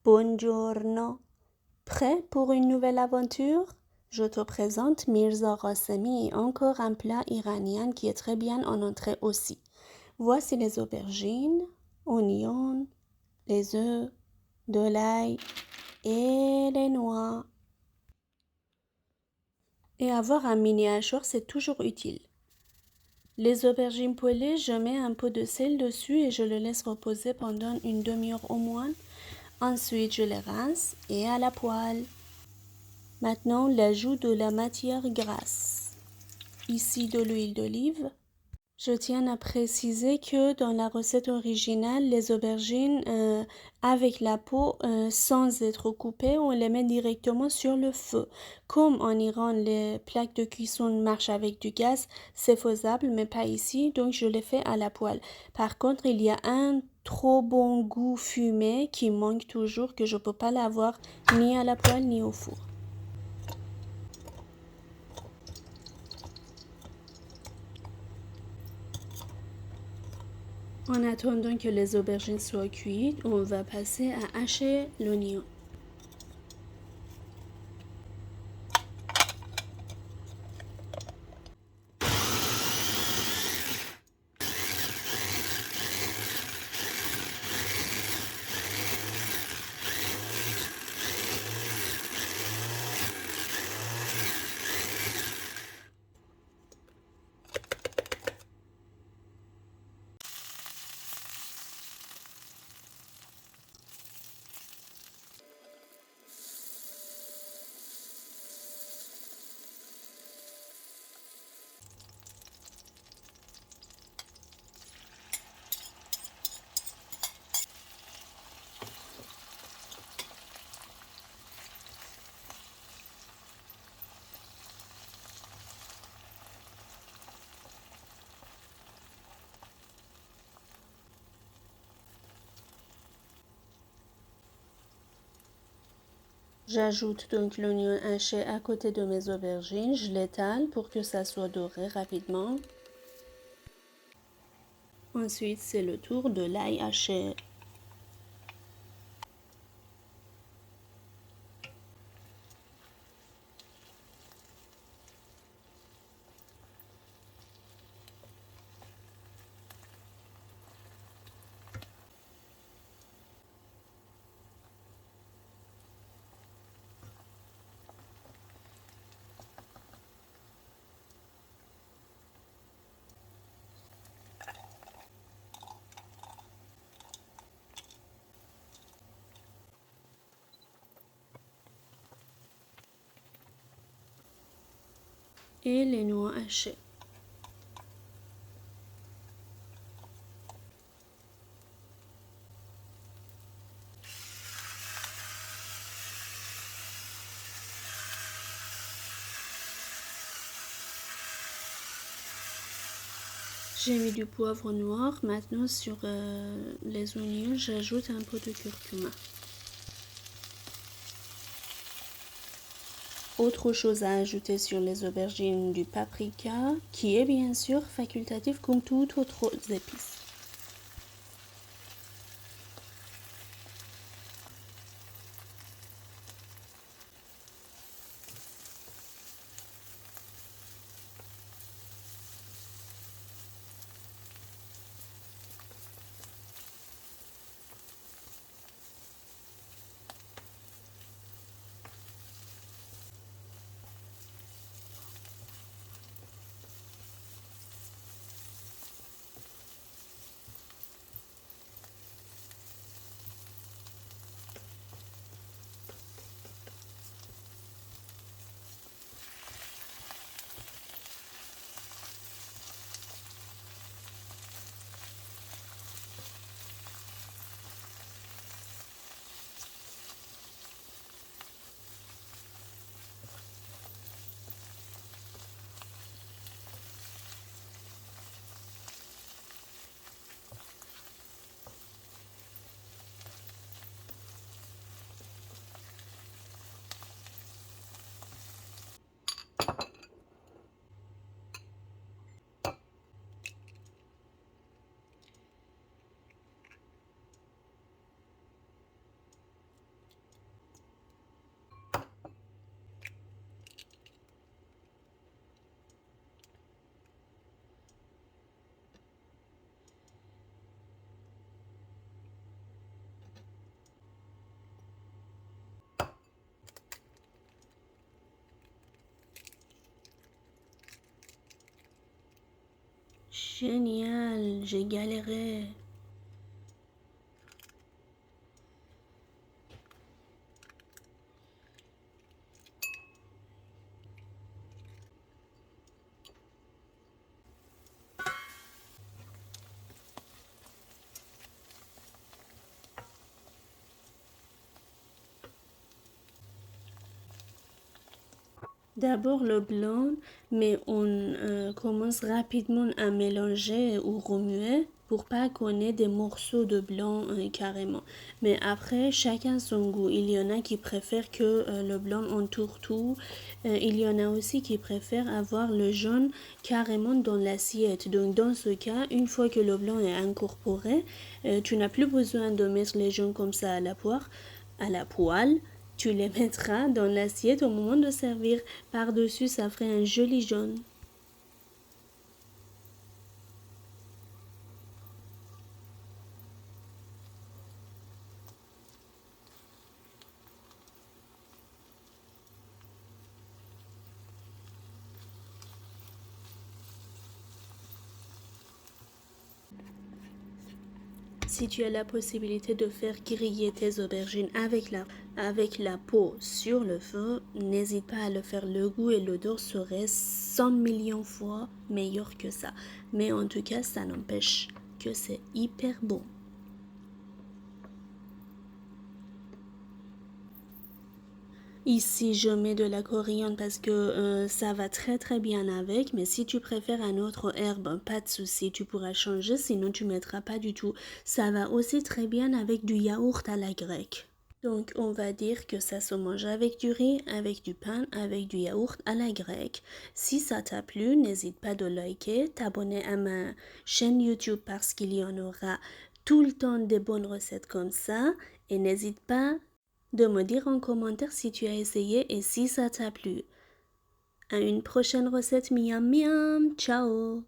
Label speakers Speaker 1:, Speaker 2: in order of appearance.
Speaker 1: Buongiorno. Prêt pour une nouvelle aventure? Je te présente Mirza Ghasemi, encore un plat iranien qui est très bien en entrée aussi. Voici les aubergines, oignons, les œufs, de l'ail et les noix. Et avoir un mini hachoir, c'est toujours utile. Les aubergines poêlées, je mets un peu de sel dessus et je le laisse reposer pendant une demi-heure au moins. Ensuite, je les rince et à la poêle. Maintenant, l'ajout de la matière grasse. Ici, de l'huile d'olive. Je tiens à préciser que dans la recette originale, les aubergines avec la peau sans être coupées, on les met directement sur le feu. Comme en Iran, les plaques de cuisson marchent avec du gaz, c'est faisable, mais pas ici, donc je les fais à la poêle. Par contre, il y a un trop bon goût fumé qui manque toujours, que je peux pas l'avoir ni à la poêle ni au four. En attendant que les aubergines soient cuites, on va passer à hacher l'oignon. J'ajoute donc l'oignon haché à côté de mes aubergines, je l'étale pour que ça soit doré rapidement. Ensuite, c'est le tour de l'ail haché. Et les noix hachées. J'ai mis du poivre noir. Maintenant, sur les oignons, j'ajoute un peu de curcuma. Autre chose à ajouter sur les aubergines, du paprika, qui est bien sûr facultatif comme toutes autres épices. Génial, j'ai galéré. D'abord le blanc, mais on commence rapidement à mélanger ou remuer pour pas qu'on ait des morceaux de blanc carrément. Mais après, chacun son goût. Il y en a qui préfèrent que le blanc entoure tout. Il y en a aussi qui préfèrent avoir le jaune carrément dans l'assiette. Donc dans ce cas, une fois que le blanc est incorporé, tu n'as plus besoin de mettre les jaunes comme ça à la poêle. Tu les mettras dans l'assiette au moment de servir. Par-dessus, ça ferait un joli jaune. Si tu as la possibilité de faire griller tes aubergines avec la peau sur le feu, n'hésite pas à le faire. Le goût et l'odeur seraient 100 millions fois meilleurs que ça. Mais en tout cas, ça n'empêche que c'est hyper bon. Ici, je mets de la coriandre parce que ça va très très bien avec. Mais si tu préfères un autre herbe, pas de souci, tu pourras changer. Sinon, tu mettras pas du tout. Ça va aussi très bien avec du yaourt à la grecque. Donc, on va dire que ça se mange avec du riz, avec du pain, avec du yaourt à la grecque. Si ça t'a plu, n'hésite pas de liker, t'abonner à ma chaîne YouTube parce qu'il y en aura tout le temps des bonnes recettes comme ça. Et n'hésite pas de me dire en commentaire si tu as essayé et si ça t'a plu. À une prochaine recette, miam miam, ciao!